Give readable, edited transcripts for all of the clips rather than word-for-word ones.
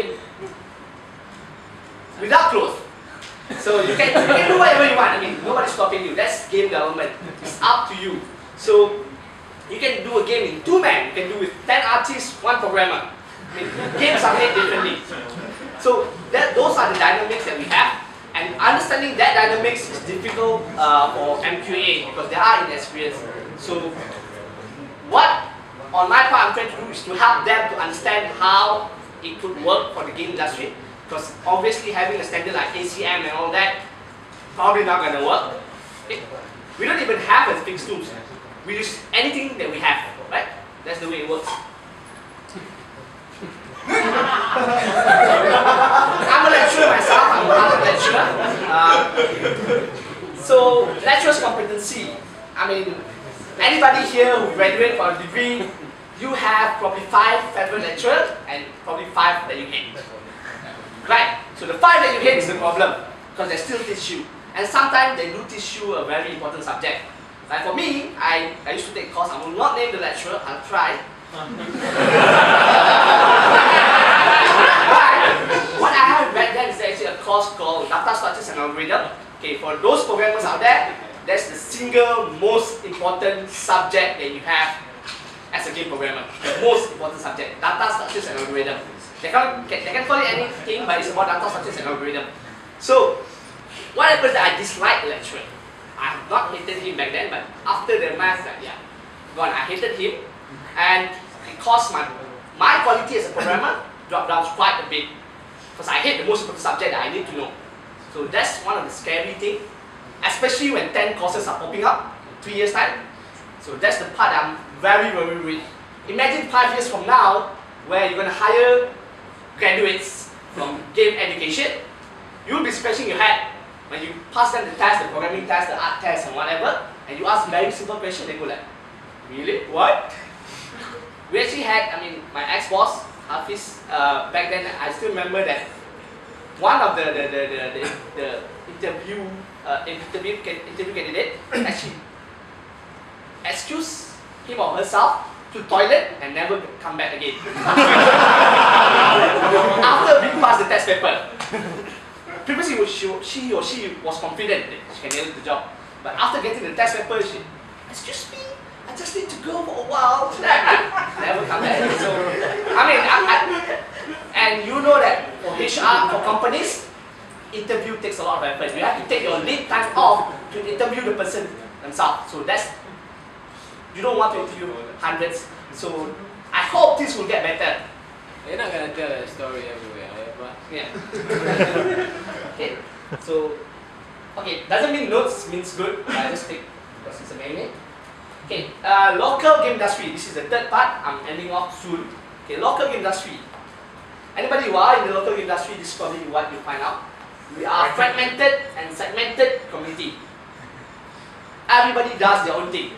game without clothes. So you can do whatever you want. I mean, nobody's stopping you. That's game development. It's up to you. So you can do a game in 2 man. You can do with 10 artists, 1 programmer. I mean, games are made differently. So those are the dynamics that we have. And understanding that dynamics is difficult for MQA because they are inexperienced. So what on my part I'm trying to do is to help them to understand how it could work for the game industry. Because obviously having a standard like ACM and all that, probably not going to work. We don't even have a fixed tools. We use anything that we have, right? That's the way it works. I'm a lecturer myself, I'm not a lecturer. So, lecturer's competency. I mean, anybody here who graduated from a degree, you have probably 5 favorite lecturers and probably 5 that you hate. Right? So the 5 that you hate is the problem because they still teach you. And sometimes they do teach you a very important subject. Like for me, I used to take a course, I will not name the lecturer, I'll try. But what I have read then is actually a course called Data Structures and Algorithm. Okay, for those programmers out there, that's the single most important subject that you have as a game programmer. The most important subject, Data Structures and Algorithm. They can call it anything, but it's about data structures and algorithm. So, what happens that I dislike the lecturer? I have not hated him back then, but after the math, I hated him, and it caused my quality as a programmer drop down quite a bit, because I hate the most important subject that I need to know. So that's one of the scary things, especially when 10 courses are popping up in 3 years time. So that's the part that I'm very worried. Imagine 5 years from now, where you're going to hire graduates from game education, you'll be scratching your head when you pass them the test, the programming test, the art test and whatever, and you ask very simple questions, they go like, really? What? We actually had, my ex-boss, Hafiz, back then, I still remember that one of the interview candidate actually excused him or herself to toilet and never come back again. After being passed the test paper. Previously, she or she was confident that she can nail the job. But after getting the test paper, she, excuse me, I just need to go for a while. Never come back. So, and you know that for HR, for companies, interview takes a lot of effort. You have to take your lead time off to interview the person themselves. So that's, you don't want to interview hundreds. So I hope this will get better. You're not going to tell that story everywhere, right? Yeah. Okay. So, okay, doesn't mean notes means good. I just take because it's a main. Okay, local game industry. This is the third part. I'm ending off soon. Okay, local game industry. Anybody who are in the local game industry, this is probably what you find out. We are fragmented and segmented community. Everybody does their own thing.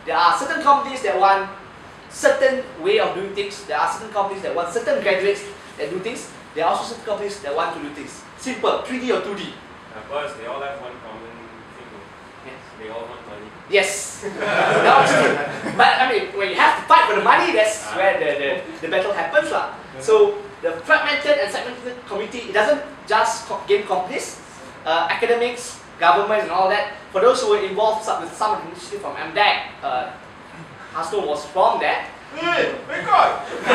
There are certain companies that want certain way of doing things. There are certain companies that want certain graduates that do things. There are also certain companies that want to do things. Simple, 3D or 2D. But they all have one common thing. Yes. They all want money. Yes. That's true. But when you have to fight for the money, that's where the battle happens. So the fragmented and segmented community, it doesn't just game companies, academics, government and all that. For those who were involved with some of the initiatives from MDAC, Hasno was from there. Hey, wake up! He's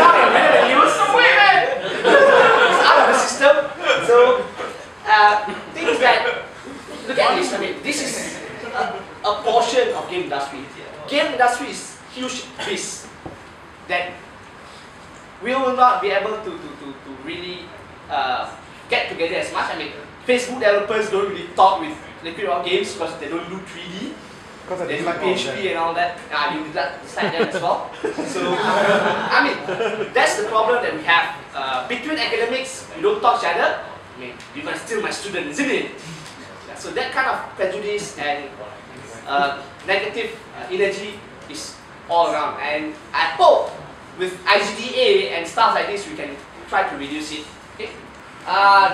not in the news. He's out of the system. So, things that, look at this, this is a portion of game industry. Game industry is huge piece that we will not be able to really get together as much. Facebook developers don't really talk with Liquid Rock Games because they don't do 3D. They do PHP and all that. You dislike them as well. So, that's the problem that we have. Between academics, we don't talk to each other. You're going to steal my student, isn't it? So that kind of prejudice and negative energy is all around. And I hope with IGDA and stuff like this, we can try to reduce it. Okay?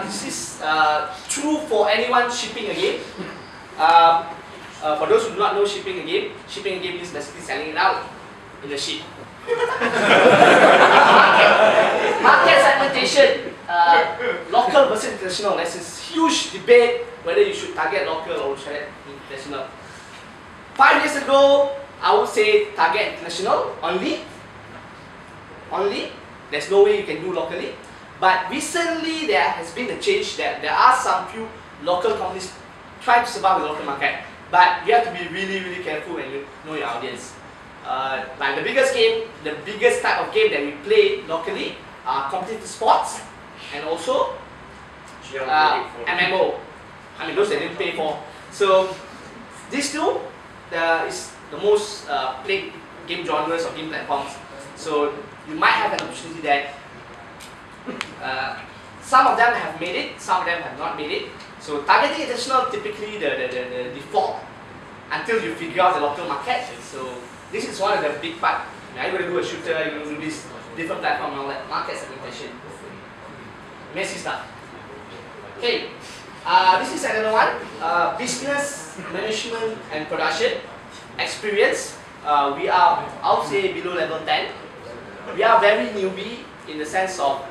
This is true for anyone shipping a game. For those who do not know shipping a game means basically selling it out in the ship. local versus international. There's this huge debate whether you should target local or target international. 5 years ago, I would say target international only. There's no way you can do locally. But recently there has been a change that there are some few local companies trying to survive the local market. But you have to be really careful when you know your audience. Like the biggest type of game that we play locally are competitive sports and also MMO. I mean those that didn't pay for. So these two is the most played game genres or game platforms. So you might have an opportunity that some of them have made it, some of them have not made it. So targeting international typically the default until you figure out the local market. So this is one of the big part. Now you're going to do a shooter, you're going to do this different platform and all that, market segmentation. Messy stuff. Okay, this is another one. Business, management and production experience. We are, I would say, below level 10. We are very newbie in the sense of,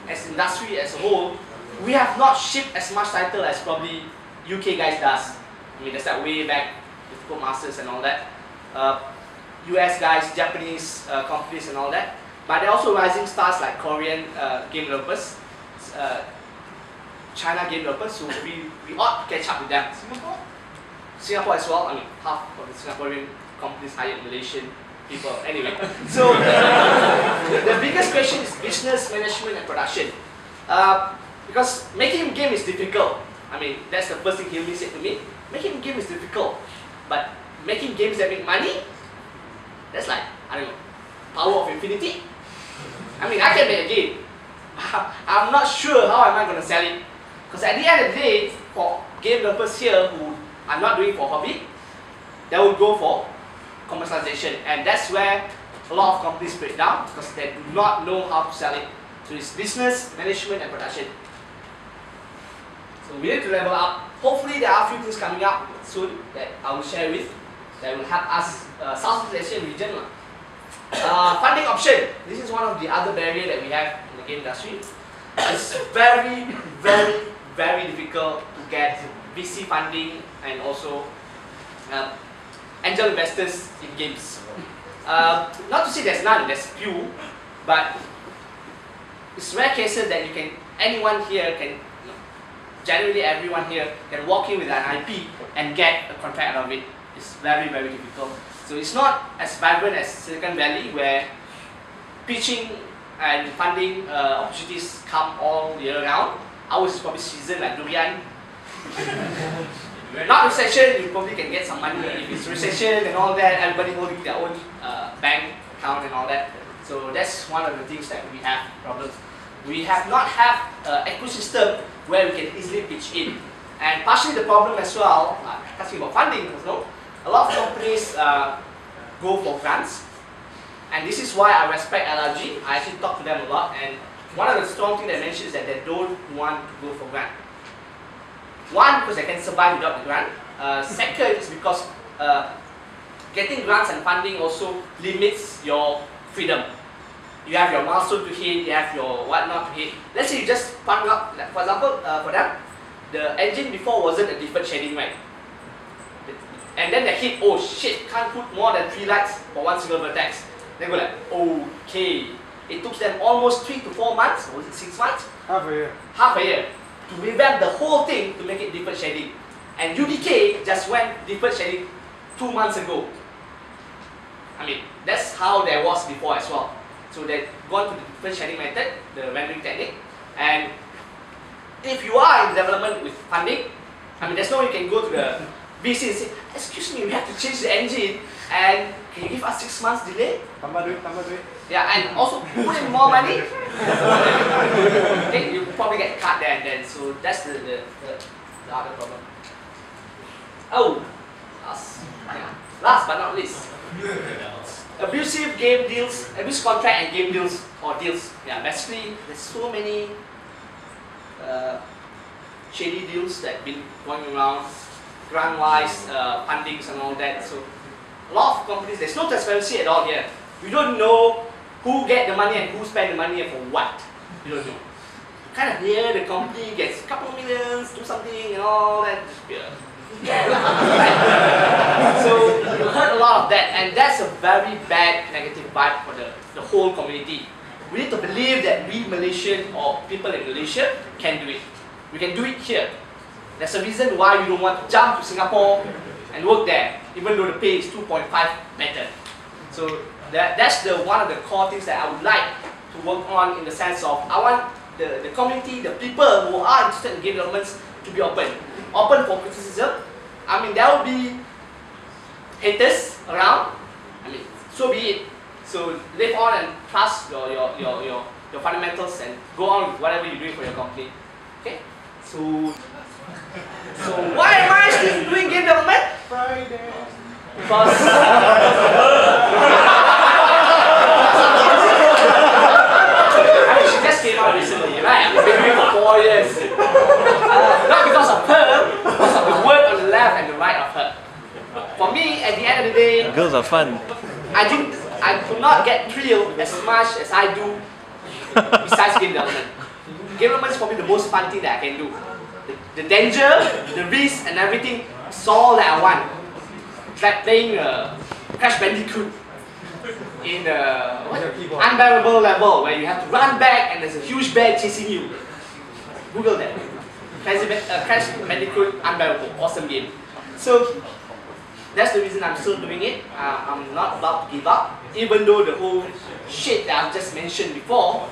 as industry as a whole, we have not shipped as much title as probably UK guys does. I mean, that's that way back with Codemasters and all that. US guys, Japanese companies and all that. But there are also rising stars like Korean game developers, China game developers, so we ought to catch up with them. Singapore as well. I mean, half of the Singaporean companies hired Malaysian people. Anyway, so the biggest question is business, management and production. Because making a game is difficult. I mean, that's the first thing Hilmi said to me. Making a game is difficult, but making games that make money, that's like, I don't know, power of infinity. I mean, I can make a game. I'm not sure how am I going to sell it. Because at the end of the day, for game developers here who are not doing for hobby, they will go for commercialization, and that's where a lot of companies break down because they do not know how to sell it. So it's business, management and production. So we need to level up. Hopefully there are a few things coming up soon that I will share with that will help us Southeast Asian region. Funding option. This is one of the other barriers that we have in the game industry. It's very difficult to get VC funding and also angel investors in games. Not to say there's none, there's few, but it's rare cases that you can, anyone here can, generally everyone here can walk in with an IP and get a contract out of it. It's very difficult. So it's not as vibrant as Silicon Valley where pitching and funding opportunities come all year round. Ours is probably season like durian. Not recession, you probably can get some money. If it's recession and all that, everybody holding their own bank account and all that. So that's one of the things that we have problems. We have not have an ecosystem where we can easily pitch in. And partially the problem as well, talking about funding, you know, a lot of companies go for grants. And this is why I respect LRG. I actually talk to them a lot. And one of the strong things they mention is that they don't want to go for grant. One, because they can survive without the grant. Second is because getting grants and funding also limits your freedom. You have your milestone to hit, you have your whatnot to hit. Let's say you just fund up, like for example, for them, the engine before wasn't a deferred shading, right? And then they hit, oh shit, can't put more than 3 lights for one single vertex. They go like, okay. It took them almost 3 to 4 months, or was it 6 months? Half a year. Half a year to revamp the whole thing to make it deferred shading. And UDK just went deferred shading 2 months ago. I mean, that's how there was before as well. So they've gone to the deferred shading method, the rendering technique. And if you are in development with funding, I mean, there's no way you can go to the VC and say, excuse me, we have to change the engine and can you give us 6 months delay? Tambah duit. Yeah, and also put in more money. Okay, you probably get cut there and then. So that's the other problem. Oh, last but not least, abusive game deals, abuse contract and game deals or deals. Yeah, basically there's so many shady deals that been going around, grant-wise, fundings and all that. So a lot of companies, there's no transparency at all here. You don't know who get the money and who spend the money and for what. You don't know. You kind of hear the company gets a couple of millions, do something and all that. Yeah. So you heard a lot of that, and that's a very bad negative vibe for the whole community. We need to believe that we Malaysian or people in Malaysia can do it. We can do it here. There's a reason why you don't want to jump to Singapore and work there, even though the pay is 2.5 better. So that's one of the core things that I would like to work on, in the sense of I want the community, the people who are interested in game developments to be open for criticism. I mean, there will be haters around. I mean, so be it. So live on and trust your fundamentals and go on with whatever you're doing for your company. Okay? So why am I still doing game development? Friday. Because she just came out recently, right? I've been doing it for 4 years. Not because of her, because of the word on the left and the right of her. For me, at the end of the day, Girls are fun. I could not get thrilled as much as I do besides game development. Game development is probably the most fun thing that I can do. The danger, the risk and everything is all that I want. It's like playing Crash Bandicoot in unbearable level where you have to run back and there's a huge bear chasing you. Google that. Crash Bandicoot Unbearable. Awesome game. So that's the reason I'm still doing it. I'm not about to give up, even though the whole shit that I've just mentioned before